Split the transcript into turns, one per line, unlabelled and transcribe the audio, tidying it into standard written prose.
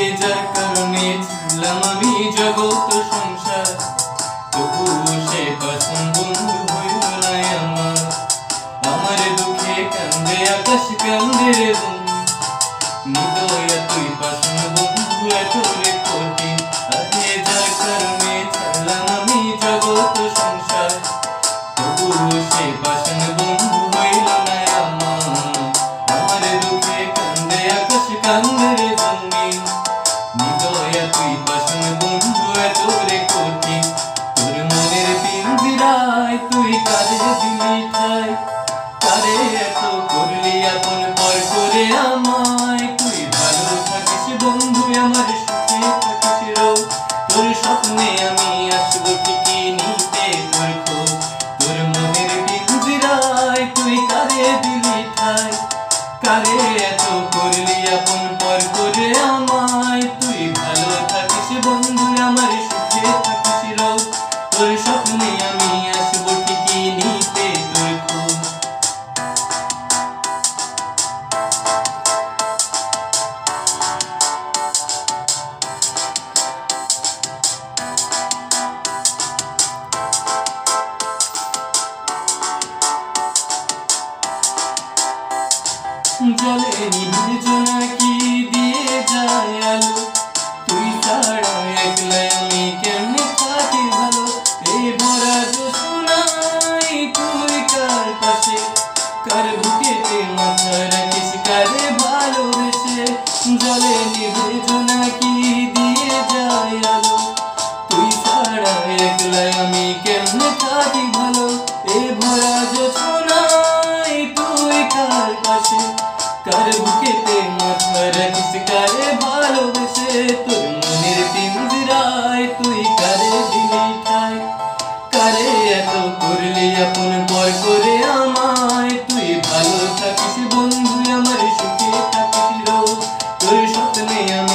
যে যার কারণে ছিলাম আমি জগৎ সংসার, তবুও সে পাশান বন্ধু হইল না আমার। আমার দুঃখে কান্দে আকাশ কান্দে রে বন্ধু, নিদয়া তুই পাশান বন্ধু এত রে কঠিন। যে যার কারণে ছিলাম আমি জগৎ সংসার, তবুও সে পাশান বন্ধু হইল না আমার। আমার দুঃখে কান্দে আকাশ কান্দে রে বন্ধু, নিদয়া তুই পাশান বন্ধু এত রে কঠিন। তোর মনের পিঞ্জিরায় তুই কারে দিলি ঠাই, কারে এত করলি আপন পর করে আমায়। তুই ভালো থাকিস বন্ধু আমার সুখে থাকিস রো, তোর স্বপ্নে আমি আসবো ঠিকই নিতে তোর খোঁজ। তোর মনের পিঞ্জিরায় তুই কারে দিলি ঠাই, কারে এত করলি আপন পর করে আমায়। তুই ভালো থাকিস বন্ধু আমার সুখে থাকিস রো, তোর স্বপ্নে আমি আসবো ঠিকই নিতে তোর খোঁজ। জলে নিভে জোনাকি দিয়ে যায় আলো, তুই ছাড়া একলা আমি কেমনে থাকি ভালো। এই ভরা জোছনায় তুই কার পাশে, কার বুকেতে মাথা রাখিস কারে ভালোবেসে। জলে নিভে জোনাকি দিয়ে যায় আলো, তুই ছাড়া একলা আমি কেমনে থাকি ভালো। এই ভরা জোছনায় তুই কার পাশে, কার বুকেতে মাথা রাখিস কারে ভালোবেসে। তোর মনের পিঞ্জিরায় তুই কারে দিলি ঠাই, কারে এত করলি আপন পর করে আমায়। তুই ভালো থাকিস বন্ধু আমার সুখে থাকিস রো, তোর স্বপ্নে আমি